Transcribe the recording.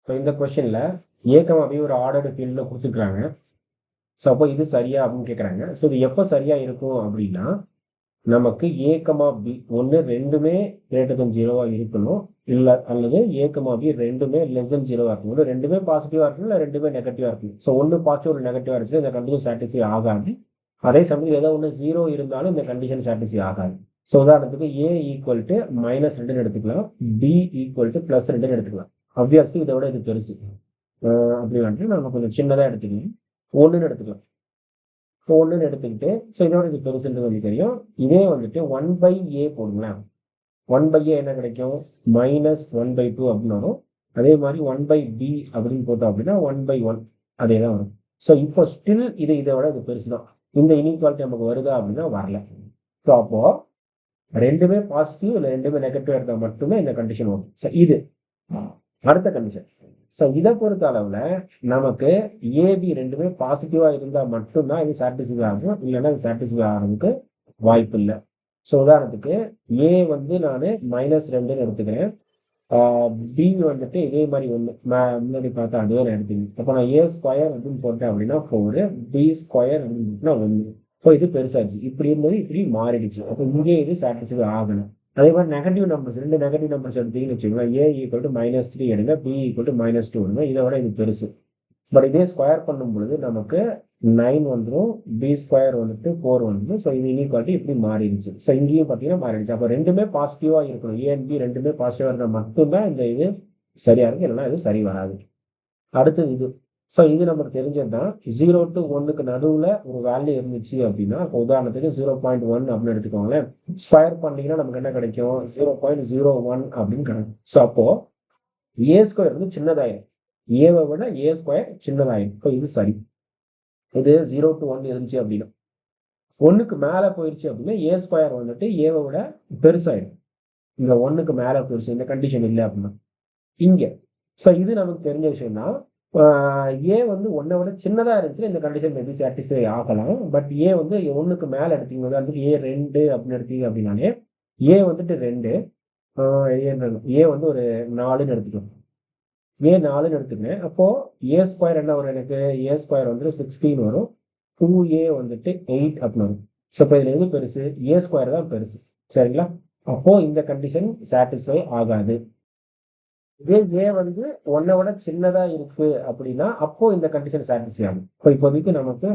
So இந்த கொஸ்டின்ல ஏ comma B ஒரு ஆர்டர்டு ஃபீல்டில் கொடுத்துருக்காங்க. ஸோ அப்போ இது சரியா அப்படின்னு கேட்குறாங்க. ஸோ இது எப்போ சரியா இருக்கும் அப்படின்னா, நமக்கு ஏ கமா பி ஒன்று ரெண்டுமே கிரேட்டர் தன் ஜீரோவா இருக்கணும், இல்லை அல்லது ஏ கமா பி ரெண்டுமே லெஸ் தன் ஜீரோவா இருக்கணும். ஒன்று ரெண்டுமே பாசிட்டிவா இருக்கணும், இல்லை ரெண்டுமே நெகட்டிவா இருக்கணும். ஸோ ஒன்று பாசிட்டிவ் ஒரு நெகட்டிவா இருந்துச்சு, இந்த கண்டிஷன் சாட்டிஸ்ஃபை ஆகாது. அதே சமயம் ஏதோ ஒன்று ஜீரோ இருந்தாலும் இந்த கண்டிஷன் சாட்டிஸ்ஃபை ஆகாது. ஸோ உதாரணத்துக்கு ஏ ஈக்குவல் டு -2 எடுத்துக்கலாம், பி ஈக்குவல் டு +2 எடுத்துக்கலாம். ஆப்வியஸ்லி இதை விட இது பெருசு. அப்படி வந்துட்டு நம்ம கொஞ்சம் சின்னதாக எடுத்துக்கலாம், 1ன்னு எடுத்துக்கலாம். 1ன்னு எடுத்துக்கிட்டு, ஸோ இதோட இது பெருசுன்றது வந்து தெரியும். இதே வந்துட்டு 1/a போடுங்களேன். 1/a என்ன கிடைக்கும்? -1/2 அப்படின்னு வரும். அதே மாதிரி 1/b அப்படின்னு போட்டோம் அப்படின்னா 1/1 அதே தான் வரும். ஸோ இப்போ ஸ்டில் இதை விட இது பெருசு தான். இந்த இன்இக்வாலிட்டி நமக்கு வருதா அப்படின்னா வரல. ஸோ அப்போ ரெண்டுமே பாசிட்டிவ் இல்லை ரெண்டுமே நெகட்டிவ் இருந்தால் மட்டுமே இந்த கண்டிஷன் வரும். ஸோ இது அடுத்த கண்டிஷன். ஸோ இதை பொறுத்த அளவுல நமக்கு ஏபி ரெண்டுமே பாசிட்டிவா இருந்தா மட்டும்தான் இது சாட்டிஸ்ஃபை ஆகும், இல்லைன்னா இது சாட்டிஸ்ஃபை ஆகிறதுக்கு வாய்ப்பு இல்லை. ஸோ உதாரணத்துக்கு ஏ வந்து நான் -2ன்னு எடுத்துக்கிறேன், பி வந்துட்டு இதே மாதிரி ஒன்று முன்னாடி பார்த்தா அதுவே நான் எடுத்துக்கிறேன். அப்போ நான் ஏ ஸ்கொயர் அப்படின்னு போட்டேன் அப்படின்னா 4, பி ஸ்கொயர் அப்படின்னு 1. ஸோ இது பெருசாச்சு, இப்படி இருந்தது இப்படி மாறிடுச்சு. அப்போ இங்கே இது சாட்டிஸ்ஃபை ஆகணும். அதே மாதிரி நெகட்டிவ் நம்பர்ஸ், ரெண்டு நெகட்டிவ் நம்பர்ஸ் எடுத்தீங்கன்னு வச்சுக்கோங்களேன், ஏ ஈக்குவல் டு -3 எடுங்க, பி ஈக்குவல் டு -2 எடுங்க. இதை விட இது பெருசு. பட் இதே ஸ்கொயர் பண்ணும் பொழுது நமக்கு 9 வந்துடும், பி ஸ்கொயர் வந்துட்டு 4 வந்துடும். ஸோ இது இன்இக்வாலிட்டி இப்படி மாறிடுச்சு. ஸோ இங்கேயும் பார்த்தீங்கன்னா மாறிடுச்சு. அப்போ ரெண்டுமே பாசிட்டிவா இருக்கணும், ஏ அண்ட் பி ரெண்டுமே பாசிட்டிவா இருந்தால் மட்டும்தான் இந்த இது சரியா இருக்கு, இல்லைன்னா இது சரி வராது. அடுத்தது இது. ஸோ இது நமக்கு தெரிஞ்சது தான். 0 to 1க்கு நடுவில் ஒரு வேல்யூ இருந்துச்சு அப்படின்னா, உதாரணத்துக்கு 0.1 அப்படின்னு எடுத்துக்கோங்களேன், ஸ்கொயர் பண்ணீங்கன்னா நமக்கு என்ன கிடைக்கும்? 0.01 அப்படின்னு கிடைக்கும். ஸோ அப்போ ஏ ஸ்கொயர் வந்து சின்னதாயிரும், ஏவை விட ஏ ஸ்கொயர் சின்னதாயிரும். ஸோ இது சரி. இது 0 to 1 இருந்துச்சு அப்படின்னா, 1க்கு மேலே போயிடுச்சு அப்படின்னா ஏ ஸ்கொயர் வந்துட்டு ஏவை விட பெருசாயிடும். இங்க 1க்கு மேலே போயிடுச்சு, இந்த கண்டிஷன் இல்லை அப்படின்னா இங்க. ஸோ இது நமக்கு தெரிஞ்ச விஷயம் தான். ஏ வந்து 1 விட சின்னதா இருந்துச்சுன்னா இந்த கண்டிஷன் மேபி சாட்டிஸ்ஃபை ஆகலாம். பட் ஏ வந்து 1க்கு மேல எடுத்தீங்க, உதாரணத்துக்கு ஏ 2 அப்படின்னு எடுத்தீங்க அப்படின்னாலே ஏ வந்துட்டு 2, ஏ வந்து ஒரு 4ன்னு எடுத்துக்கணும். ஏ 4ன்னு எடுத்துக்கிறேன். அப்போ ஏ ஸ்கொயர் என்ன வரும்? எனக்கு ஏ ஸ்கொயர் வந்துட்டு 16 வரும், 2a வந்துட்டு 8 அப்படின்னு வரும். ஸோ இப்போ இதுல எது பெருசு? ஏ ஸ்கொயர் தான் பெருசு. சரிங்களா? அப்போ இந்த கண்டிஷன் சாட்டிஸ்ஃபை ஆகாது. இதே ஏ வந்து 1 விட சின்னதா இருக்கு அப்படின்னா அப்போ இந்த கண்டிஷன் சாட்டிஸ்ஃபை ஆகும். இப்போ இப்போதைக்கு நமக்கு